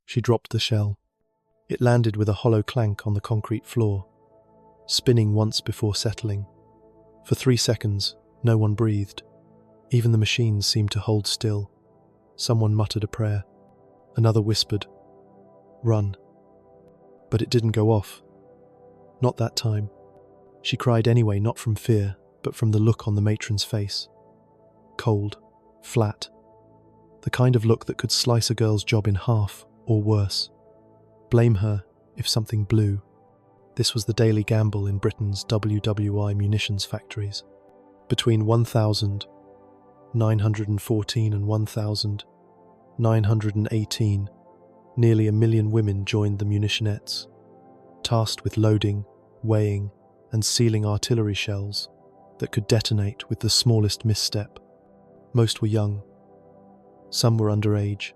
She dropped the shell. It landed with a hollow clank on the concrete floor, spinning once before settling. For 3 seconds, no one breathed. Even the machines seemed to hold still. Someone muttered a prayer. Another whispered, "Run." But it didn't go off. Not that time. She cried anyway, not from fear, but from the look on the matron's face. Cold, flat. The kind of look that could slice a girl's job in half, or worse. Blame her if something blew. This was the daily gamble in Britain's WWI munitions factories. Between 1,914 and 1,918, nearly 1 million women joined the munitionettes, tasked with loading, weighing, and sealing artillery shells that could detonate with the smallest misstep. Most were young. Some were underage.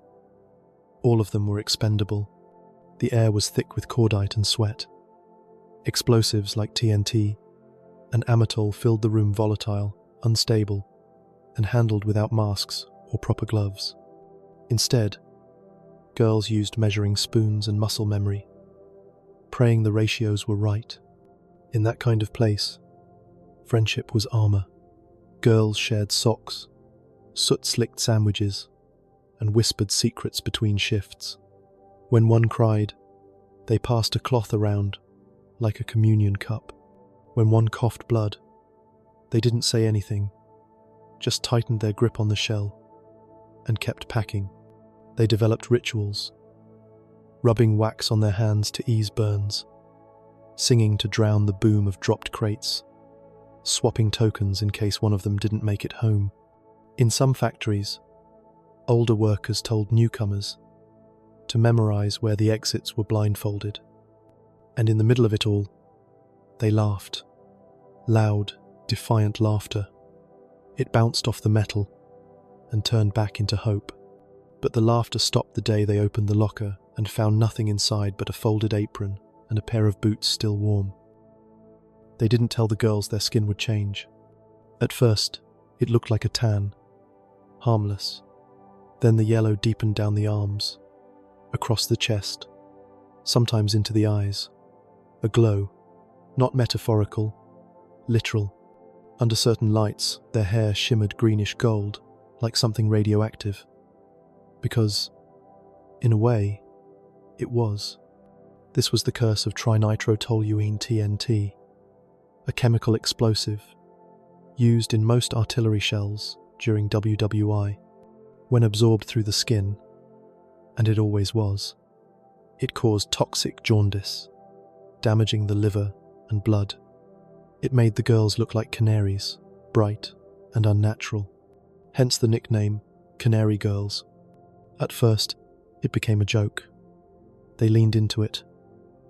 All of them were expendable. The air was thick with cordite and sweat. Explosives like TNT and amatol filled the room, volatile, unstable, and handled without masks or proper gloves. Instead, girls used measuring spoons and muscle memory, praying the ratios were right. In that kind of place, friendship was armor. Girls shared socks, soot-slicked sandwiches, and whispered secrets between shifts. When one cried, they passed a cloth around like a communion cup. When one coughed blood, they didn't say anything, just tightened their grip on the shell and kept packing. They developed rituals, rubbing wax on their hands to ease burns, singing to drown the boom of dropped crates, swapping tokens in case one of them didn't make it home. In some factories, older workers told newcomers to memorize where the exits were blindfolded. And in the middle of it all, they laughed. Loud, defiant laughter. It bounced off the metal and turned back into hope. But the laughter stopped the day they opened the locker and found nothing inside but a folded apron and a pair of boots still warm. They didn't tell the girls their skin would change. At first, it looked like a tan, harmless. Then the yellow deepened down the arms, across the chest, sometimes into the eyes. A glow, not metaphorical, literal. Under certain lights, their hair shimmered greenish gold, like something radioactive. Because, in a way, it was. This was the curse of trinitrotoluene TNT, a chemical explosive used in most artillery shells during WWI. When absorbed through the skin, and it always was, it caused toxic jaundice, damaging the liver and blood. It made the girls look like canaries, bright and unnatural, hence the nickname Canary Girls. At first, it became a joke. They leaned into it.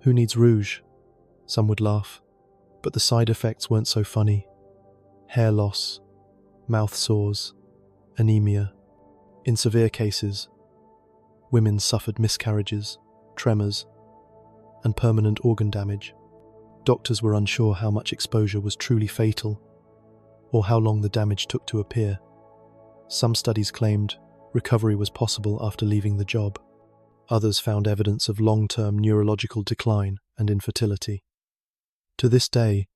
Who needs rouge? Some would laugh, but the side effects weren't so funny. Hair loss, mouth sores, anemia. In severe cases, women suffered miscarriages, tremors, and permanent organ damage. Doctors were unsure how much exposure was truly fatal, or how long the damage took to appear. Some studies claimed recovery was possible after leaving the job. Others found evidence of long-term neurological decline and infertility. To this day,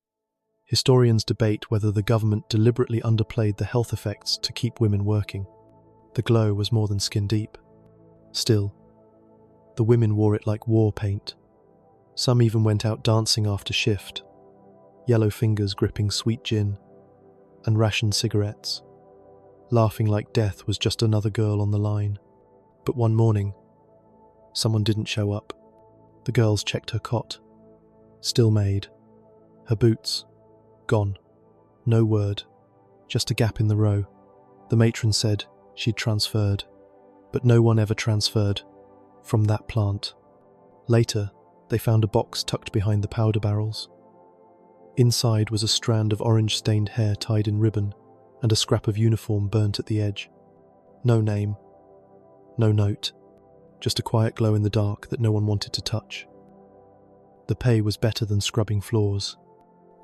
historians debate whether the government deliberately underplayed the health effects to keep women working. The glow was more than skin deep. Still, the women wore it like war paint. Some even went out dancing after shift, yellow fingers gripping sweet gin and rationed cigarettes, laughing like death was just another girl on the line. But one morning, someone didn't show up. The girls checked her cot. Still made. Her boots. Gone. No word. Just a gap in the row. The matron said she'd transferred, but no one ever transferred from that plant. Later, they found a box tucked behind the powder barrels. Inside was a strand of orange-stained hair tied in ribbon and a scrap of uniform burnt at the edge. No name. No note. Just a quiet glow in the dark that no one wanted to touch. The pay was better than scrubbing floors.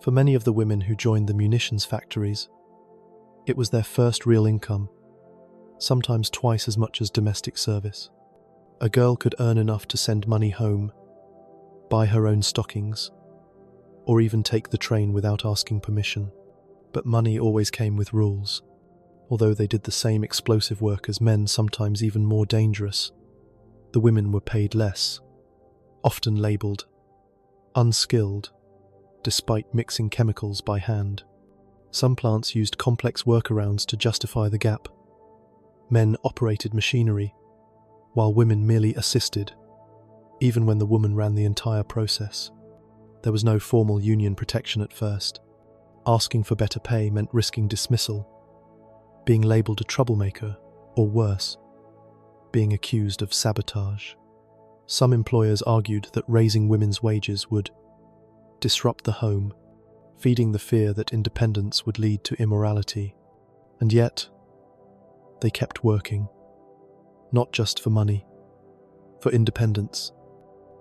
For many of the women who joined the munitions factories, it was their first real income, sometimes twice as much as domestic service. A girl could earn enough to send money home, buy her own stockings, or even take the train without asking permission. But money always came with rules. Although they did the same explosive work as men, sometimes even more dangerous, the women were paid less, often labelled unskilled, despite mixing chemicals by hand. Some plants used complex workarounds to justify the gap. Men operated machinery, while women merely assisted, even when the woman ran the entire process. There was no formal union protection at first. Asking for better pay meant risking dismissal, being labelled a troublemaker, or worse, being accused of sabotage. Some employers argued that raising women's wages would disrupt the home, feeding the fear that independence would lead to immorality. And yet, they kept working, not just for money, for independence.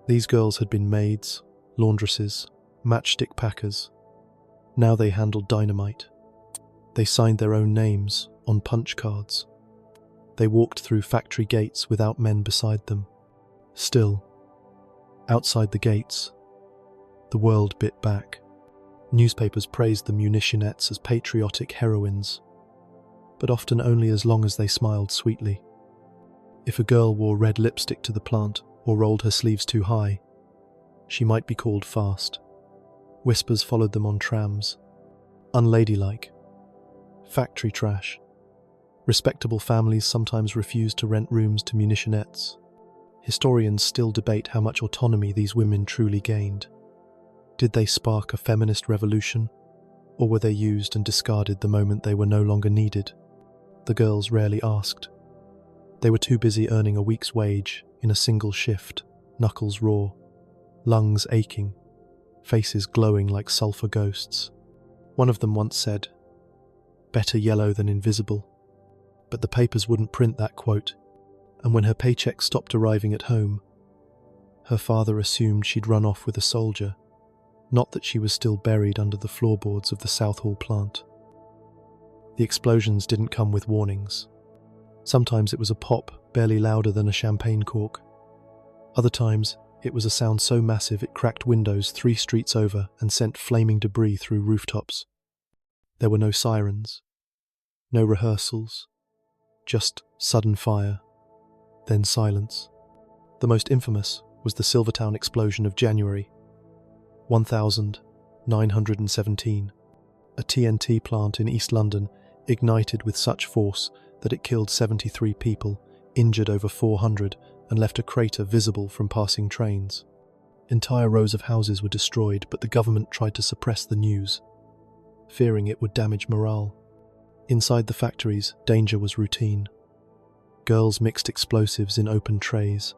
These girls had been maids, laundresses, matchstick packers. Now they handled dynamite. They signed their own names on punch cards. They walked through factory gates without men beside them. Still, outside the gates, the world bit back. Newspapers praised the munitionettes as patriotic heroines, but often only as long as they smiled sweetly. If a girl wore red lipstick to the plant or rolled her sleeves too high, she might be called fast. Whispers followed them on trams. Unladylike. Factory trash. Respectable families sometimes refused to rent rooms to munitionettes. Historians still debate how much autonomy these women truly gained. Did they spark a feminist revolution, or were they used and discarded the moment they were no longer needed? The girls rarely asked. They were too busy earning a week's wage in a single shift, knuckles raw, lungs aching, faces glowing like sulfur ghosts. One of them once said, "Better yellow than invisible." But the papers wouldn't print that quote, and when her paycheck stopped arriving at home, her father assumed she'd run off with a soldier, not that she was still buried under the floorboards of the South Hall plant. The explosions didn't come with warnings. Sometimes it was a pop, barely louder than a champagne cork. Other times, it was a sound so massive it cracked windows 3 streets over and sent flaming debris through rooftops. There were no sirens, no rehearsals, just sudden fire, then silence. The most infamous was the Silvertown explosion of January 1917. A TNT plant in East London ignited with such force that it killed 73 people, injured over 400, and left a crater visible from passing trains. Entire rows of houses were destroyed, but the government tried to suppress the news, fearing it would damage morale. Inside the factories, danger was routine. Girls mixed explosives in open trays.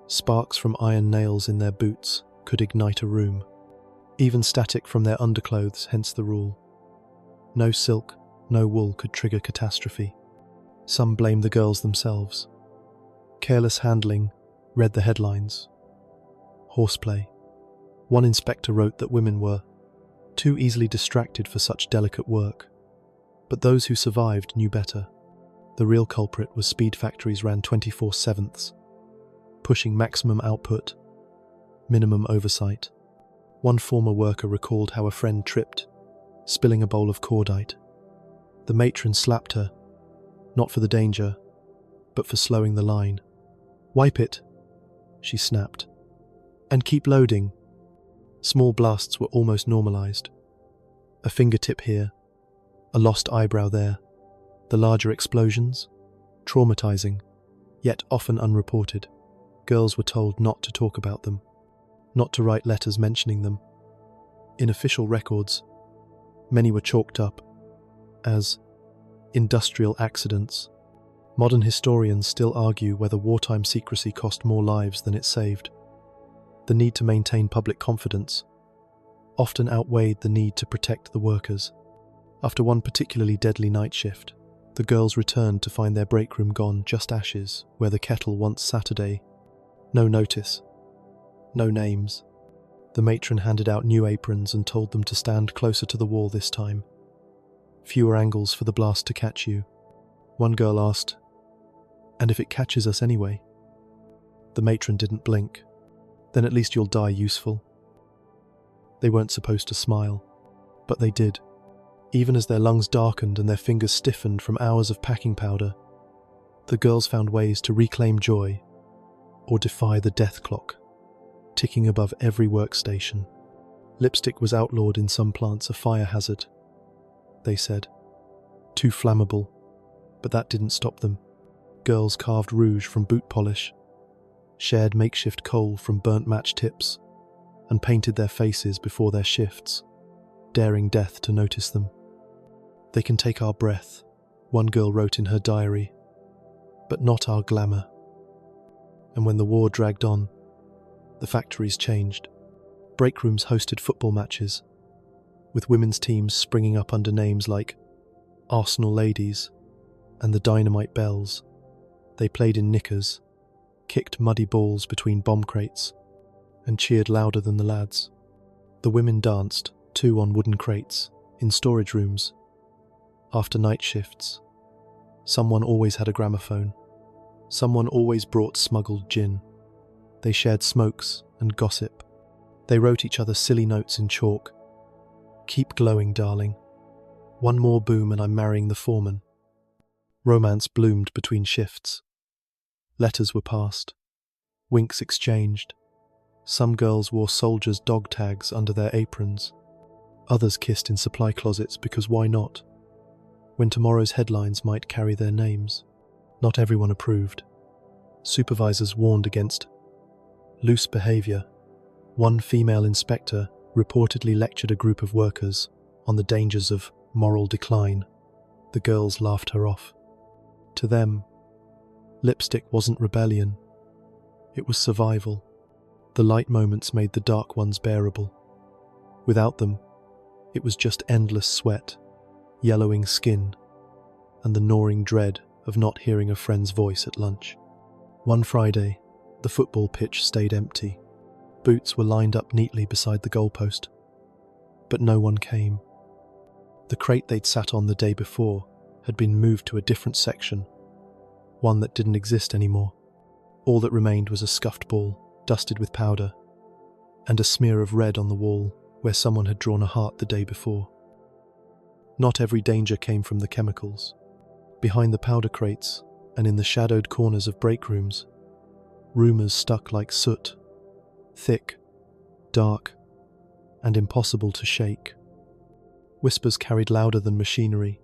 Sparks from iron nails in their boots could ignite a room. Even static from their underclothes, hence the rule. No silk, no wool could trigger catastrophe. Some blamed the girls themselves. Careless handling, read the headlines. Horseplay. One inspector wrote that women were too easily distracted for such delicate work. But those who survived knew better. The real culprit was speed factories ran 24/7, pushing maximum output, minimum oversight. One former worker recalled how a friend tripped, spilling a bowl of cordite. The matron slapped her, not for the danger, but for slowing the line. "Wipe it," she snapped. "And keep loading." Small blasts were almost normalized. A fingertip here, a lost eyebrow there. The larger explosions? Traumatizing, yet often unreported. Girls were told not to talk about them, not to write letters mentioning them. In official records, many were chalked up as industrial accidents. Modern historians still argue whether wartime secrecy cost more lives than it saved. The need to maintain public confidence often outweighed the need to protect the workers. After one particularly deadly night shift, the girls returned to find their break room gone, just ashes where the kettle once Saturday. No notice, no names. The matron handed out new aprons and told them to stand closer to the wall this time. Fewer angles for the blast to catch you. One girl asked, "And if it catches us anyway?" The matron didn't blink. Then at least you'll die useful. They weren't supposed to smile, but they did. Even as their lungs darkened and their fingers stiffened from hours of packing powder, the girls found ways to reclaim joy or defy the death clock, ticking above every workstation. Lipstick was outlawed in some plants, a fire hazard, they said. Too flammable, but that didn't stop them. Girls carved rouge from boot polish, shared makeshift coal from burnt match tips, and painted their faces before their shifts, daring death to notice them. They can take our breath, one girl wrote in her diary, but not our glamour. And when the war dragged on, the factories changed. Break rooms hosted football matches, with women's teams springing up under names like Arsenal Ladies and the Dynamite Bells. They played in knickers, kicked muddy balls between bomb crates, and cheered louder than the lads. The women danced, too, on wooden crates, in storage rooms. After night shifts, someone always had a gramophone. Someone always brought smuggled gin. They shared smokes and gossip. They wrote each other silly notes in chalk. Keep glowing, darling. One more boom and I'm marrying the foreman. Romance bloomed between shifts. Letters were passed. Winks exchanged. Some girls wore soldiers' dog tags under their aprons. Others kissed in supply closets because why not? When tomorrow's headlines might carry their names. Not everyone approved. Supervisors warned against loose behavior. One female inspector reportedly lectured a group of workers on the dangers of moral decline. The girls laughed her off. To them, lipstick wasn't rebellion. It was survival. The light moments made the dark ones bearable. Without them, it was just endless sweat, yellowing skin, and the gnawing dread of not hearing a friend's voice at lunch. One Friday, the football pitch stayed empty. Boots were lined up neatly beside the goalpost, but no one came. The crate they'd sat on the day before had been moved to a different section, one that didn't exist anymore. All that remained was a scuffed ball, dusted with powder, and a smear of red on the wall where someone had drawn a heart the day before. Not every danger came from the chemicals. Behind the powder crates and in the shadowed corners of break rooms, rumours stuck like soot, thick, dark, and impossible to shake. Whispers carried louder than machinery.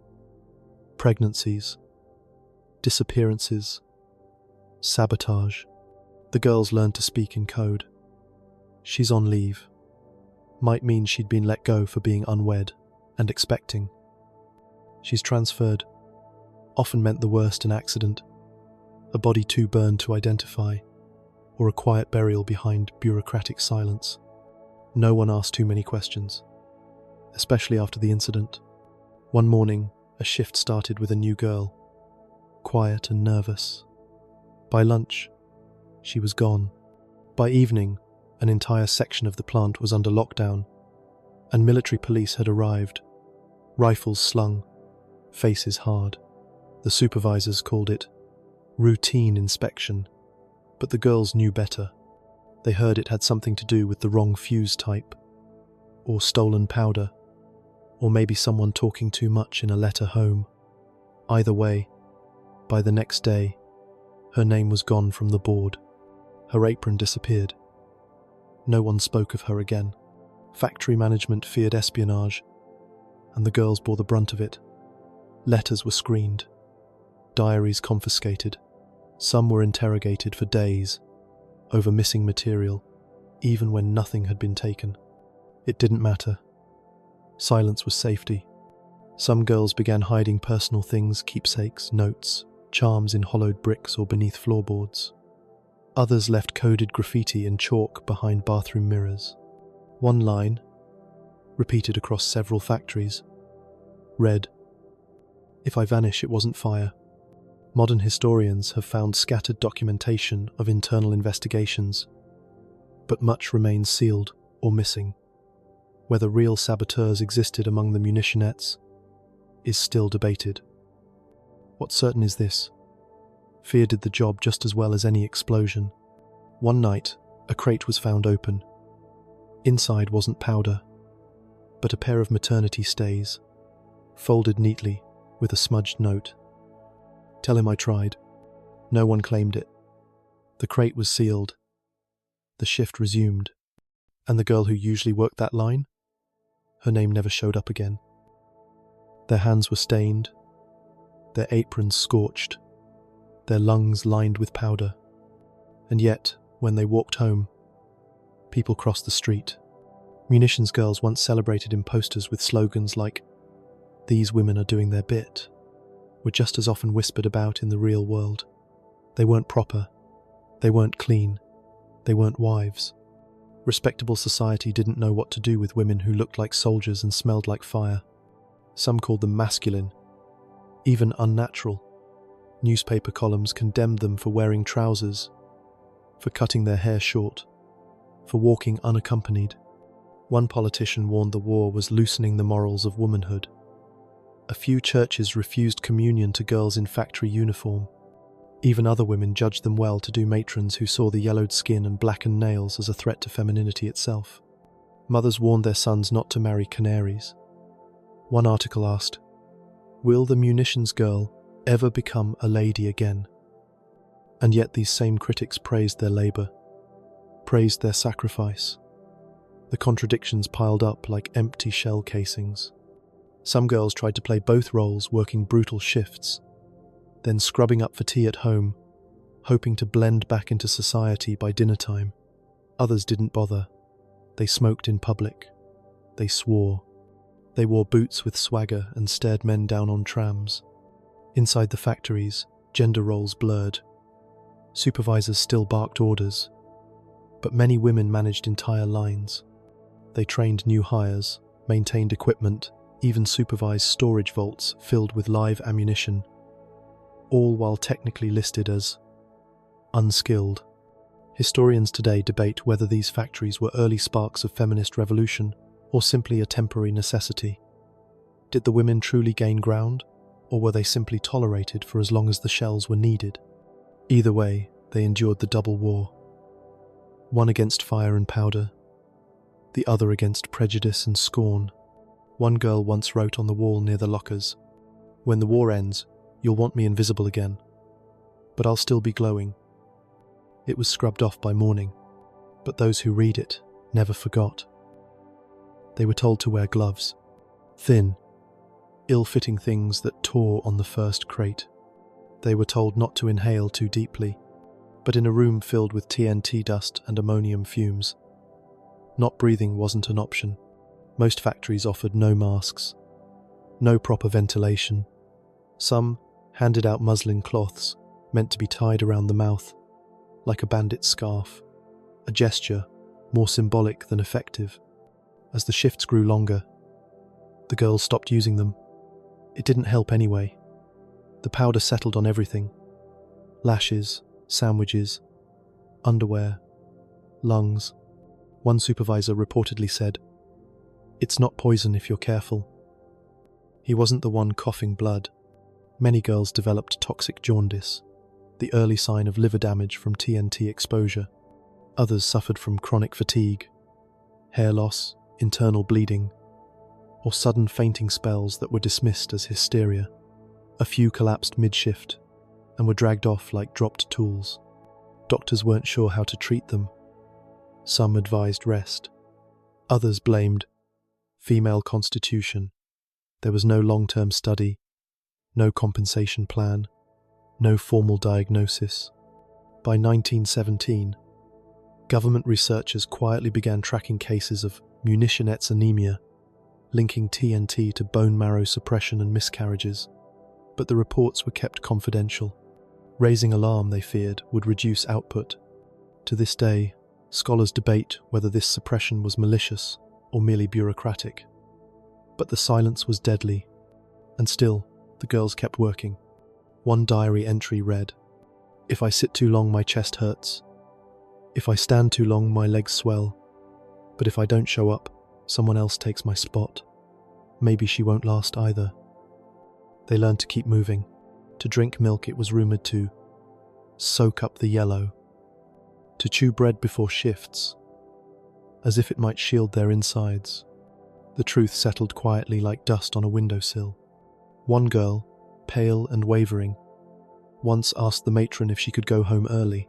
Pregnancies, disappearances, sabotage. The girls learned to speak in code. She's on leave might mean she'd been let go for being unwed and expecting. She's transferred often meant the worst: an accident, a body too burned to identify, or a quiet burial behind bureaucratic silence. No one asked too many questions, especially after the incident. One morning, a shift started with a new girl, quiet and nervous. By lunch, she was gone. By evening, an entire section of the plant was under lockdown, and military police had arrived, rifles slung, faces hard. The supervisors called it routine inspection, but the girls knew better. They heard it had something to do with the wrong fuse type, or stolen powder, or maybe someone talking too much in a letter home. Either way, by the next day, her name was gone from the board. Her apron disappeared. No one spoke of her again. Factory management feared espionage, and the girls bore the brunt of it. Letters were screened, diaries confiscated. Some were interrogated for days over missing material, even when nothing had been taken. It didn't matter. Silence was safety. Some girls began hiding personal things, keepsakes, notes, charms in hollowed bricks or beneath floorboards. Others left coded graffiti in chalk behind bathroom mirrors. One line, repeated across several factories, read, "If I vanish, it wasn't fire." Modern historians have found scattered documentation of internal investigations, but much remains sealed or missing. Whether real saboteurs existed among the munitionettes is still debated. What's certain is this: fear did the job just as well as any explosion. One night, a crate was found open. Inside wasn't powder, but a pair of maternity stays, folded neatly with a smudged note. "Tell him I tried." No one claimed it. The crate was sealed. The shift resumed. And the girl who usually worked that line? Her name never showed up again. Their hands were stained, their aprons scorched, their lungs lined with powder. And yet, when they walked home, people crossed the street. Munitions girls once celebrated in posters with slogans like, "These women are doing their bit," were just as often whispered about in the real world. They weren't proper, they weren't clean, they weren't wives. Respectable society didn't know what to do with women who looked like soldiers and smelled like fire. Some called them masculine, even unnatural. Newspaper columns condemned them for wearing trousers, for cutting their hair short, for walking unaccompanied. One politician warned the war was loosening the morals of womanhood. A few churches refused communion to girls in factory uniform. Even other women judged them well to do matrons who saw the yellowed skin and blackened nails as a threat to femininity itself. Mothers warned their sons not to marry canaries. One article asked, "Will the munitions girl ever become a lady again?" And yet these same critics praised their labour, praised their sacrifice. The contradictions piled up like empty shell casings. Some girls tried to play both roles, working brutal shifts, then scrubbing up for tea at home, hoping to blend back into society by dinner time. Others didn't bother. They smoked in public. They swore. They wore boots with swagger and stared men down on trams. Inside the factories, gender roles blurred. Supervisors still barked orders, but many women managed entire lines. They trained new hires, maintained equipment, even supervised storage vaults filled with live ammunition, all while technically listed as unskilled. Historians today debate whether these factories were early sparks of feminist revolution or simply a temporary necessity. Did the women truly gain ground, or were they simply tolerated for as long as the shells were needed? Either way, they endured the double war. One against fire and powder, the other against prejudice and scorn. One girl once wrote on the wall near the lockers, "When the war ends, you'll want me invisible again, but I'll still be glowing." It was scrubbed off by morning, but those who read it never forgot. They were told to wear gloves, thin, ill-fitting things that tore on the first crate. They were told not to inhale too deeply, but in a room filled with TNT dust and ammonium fumes. Not breathing wasn't an option. Most factories offered no masks, no proper ventilation. Some handed out muslin cloths meant to be tied around the mouth, like a bandit's scarf, a gesture more symbolic than effective. As the shifts grew longer, the girls stopped using them. It didn't help anyway. The powder settled on everything: lashes, sandwiches, underwear, lungs. One supervisor reportedly said, "It's not poison if you're careful." He wasn't the one coughing blood. Many girls developed toxic jaundice, the early sign of liver damage from TNT exposure. Others suffered from chronic fatigue, hair loss, internal bleeding, or sudden fainting spells that were dismissed as hysteria. A few collapsed mid-shift and were dragged off like dropped tools. Doctors weren't sure how to treat them. Some advised rest. Others blamed female constitution. There was no long-term study, no compensation plan, no formal diagnosis. By 1917, government researchers quietly began tracking cases of munitionettes anemia, linking TNT to bone marrow suppression and miscarriages. But the reports were kept confidential. Raising alarm, they feared, would reduce output. To this day, scholars debate whether this suppression was malicious or merely bureaucratic. But the silence was deadly, and still, the girls kept working. One diary entry read, "If I sit too long, my chest hurts. If I stand too long, my legs swell. But if I don't show up, someone else takes my spot. Maybe she won't last either." They learned to keep moving. To drink milk, it was rumoured to soak up the yellow. to chew bread before shifts, as if it might shield their insides. The truth settled quietly like dust on a windowsill. One girl, pale and wavering, once asked the matron if she could go home early.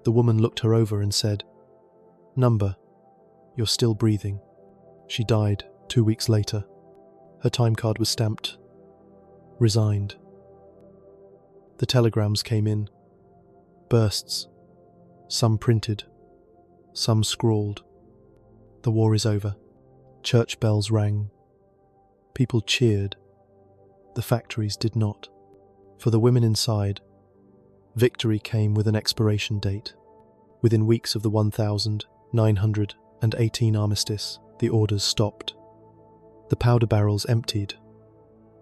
The woman looked her over and said, "Number, you're still breathing." She died 2 weeks later. Her time card was stamped, "Resigned." The telegrams came in, bursts, some printed, some scrawled. The war is over. Church bells rang. People cheered. The factories did not. For the women inside, victory came with an expiration date. Within weeks of the 1918 armistice, the orders stopped. The powder barrels emptied,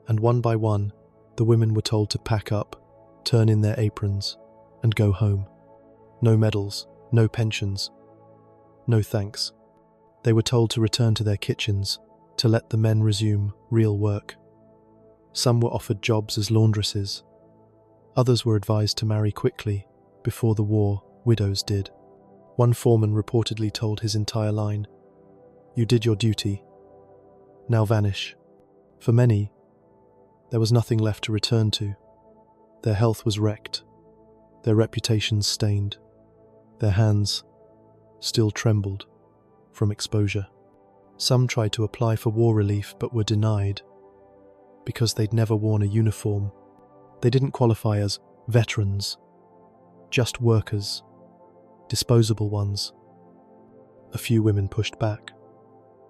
and one by one, the women were told to pack up, turn in their aprons, and go home. No medals, no pensions, no thanks. They were told to return to their kitchens, to let the men resume real work. Some were offered jobs as laundresses. Others were advised to marry quickly. Before the war, widows did. One foreman reportedly told his entire line, "You did your duty. Now vanish." For many, there was nothing left to return to. Their health was wrecked, their reputations stained, their hands still trembled from exposure. Some tried to apply for war relief but were denied because they'd never worn a uniform. They didn't qualify as veterans, just workers, disposable ones. A few women pushed back.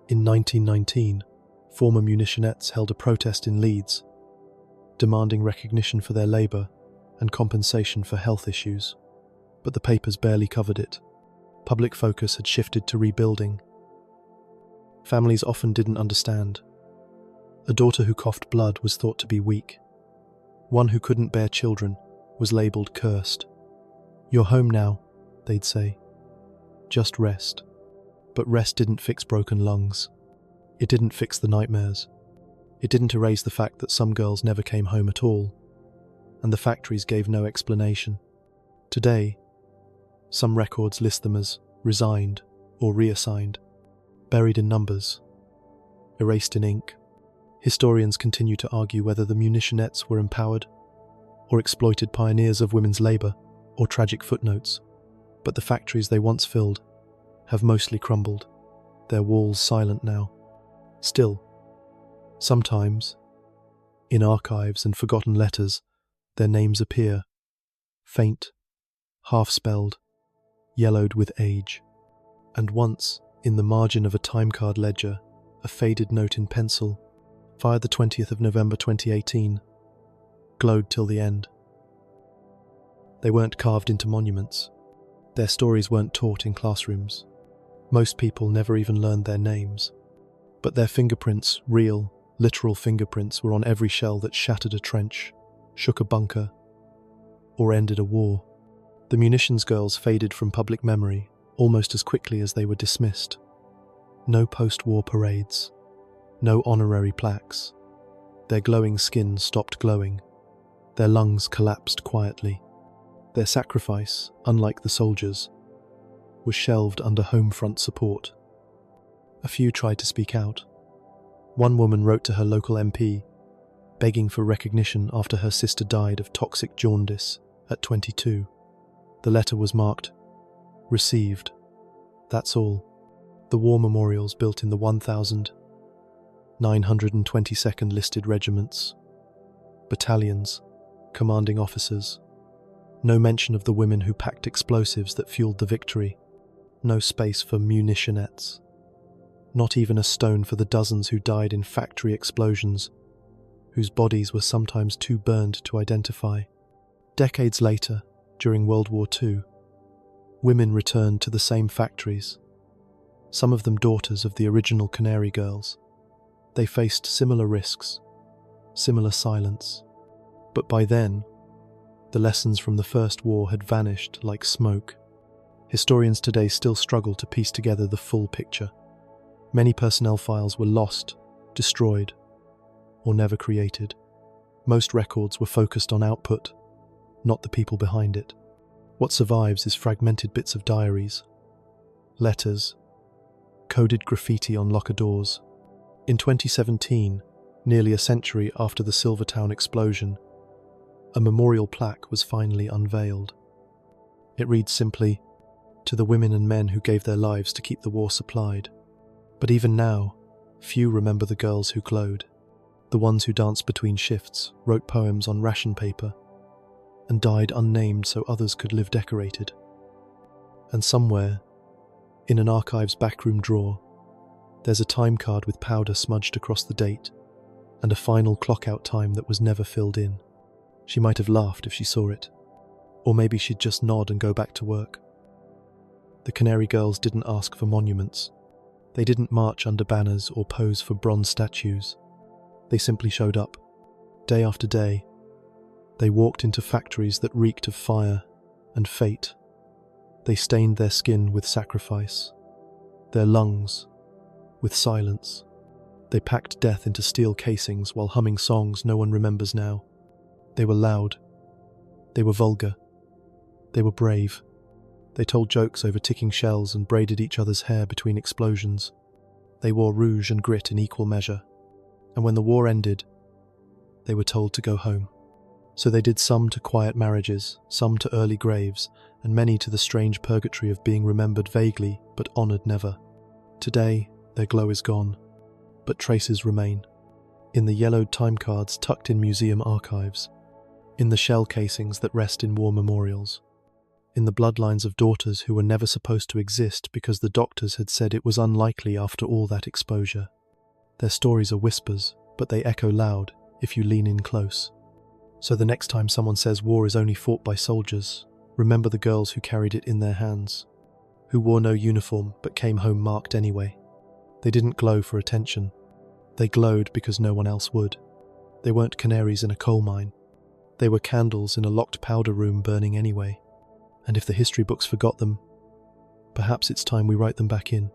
In 1919, former munitionettes held a protest in Leeds, demanding recognition for their labour and compensation for health issues. But the papers barely covered it. Public focus had shifted to rebuilding. Families often didn't understand. A daughter who coughed blood was thought to be weak. One who couldn't bear children was labelled cursed. "You're home now," they'd say. "Just rest." But rest didn't fix broken lungs. It didn't fix the nightmares. It didn't erase the fact that some girls never came home at all, and the factories gave no explanation. Today, some records list them as resigned or reassigned, buried in numbers, erased in ink. Historians continue to argue whether the munitionettes were empowered or exploited pioneers of women's labour or tragic footnotes. But the factories they once filled have mostly crumbled, their walls silent now. Still, sometimes, in archives and forgotten letters, their names appear, faint, half-spelled, yellowed with age. And once, in the margin of a time card ledger, a faded note in pencil, fired the 20th of November 2018, glowed till the end. They weren't carved into monuments. Their stories weren't taught in classrooms. Most people never even learned their names. But their fingerprints, real, literal fingerprints, were on every shell that shattered a trench, shook a bunker, or ended a war. The Munitions girls faded from public memory almost as quickly as they were dismissed. No post-war parades, no honorary plaques. Their glowing skin stopped glowing. Their lungs collapsed quietly. Their sacrifice, unlike the soldiers, was shelved under home front support. A few tried to speak out. One woman wrote to her local MP, begging for recognition after her sister died of toxic jaundice at 22. The letter was marked, "Received." That's all. The war memorials built in the 1,922nd listed regiments, battalions, commanding officers. No mention of the women who packed explosives that fueled the victory. No space for munitionettes. Not even a stone for the dozens who died in factory explosions, whose bodies were sometimes too burned to identify. Decades later, during World War II, women returned to the same factories, some of them daughters of the original Canary Girls. They faced similar risks, similar silence. But by then, the lessons from the First War had vanished like smoke. Historians today still struggle to piece together the full picture. Many personnel files were lost, destroyed, or never created. Most records were focused on output, not the people behind it. What survives is fragmented bits of diaries, letters, coded graffiti on locker doors. In 2017, nearly a century after the Silvertown explosion, a memorial plaque was finally unveiled. It reads simply, "To the women and men who gave their lives to keep the war supplied." But even now, few remember the girls who glowed, the ones who danced between shifts, wrote poems on ration paper, and died unnamed so others could live decorated. And somewhere, in an archive's backroom drawer, there's a time card with powder smudged across the date, and a final clock-out time that was never filled in. She might have laughed if she saw it, or maybe she'd just nod and go back to work. The Canary Girls didn't ask for monuments. They didn't march under banners or pose for bronze statues. They simply showed up, day after day. They walked into factories that reeked of fire and fate. They stained their skin with sacrifice, their lungs with silence. They packed death into steel casings while humming songs no one remembers now. They were loud. They were vulgar. They were brave. They told jokes over ticking shells and braided each other's hair between explosions. They wore rouge and grit in equal measure. And when the war ended, they were told to go home. So they did some to quiet marriages, some to early graves, and many to the strange purgatory of being remembered vaguely but honoured never. Today, their glow is gone, but traces remain. In the yellowed time cards tucked in museum archives, in the shell casings that rest in war memorials, in the bloodlines of daughters who were never supposed to exist because the doctors had said it was unlikely after all that exposure. Their stories are whispers, but they echo loud if you lean in close. So the next time someone says war is only fought by soldiers, remember the girls who carried it in their hands, who wore no uniform but came home marked anyway. They didn't glow for attention. They glowed because no one else would. They weren't canaries in a coal mine. They were candles in a locked powder room burning anyway. And if the history books forgot them, perhaps it's time we write them back in.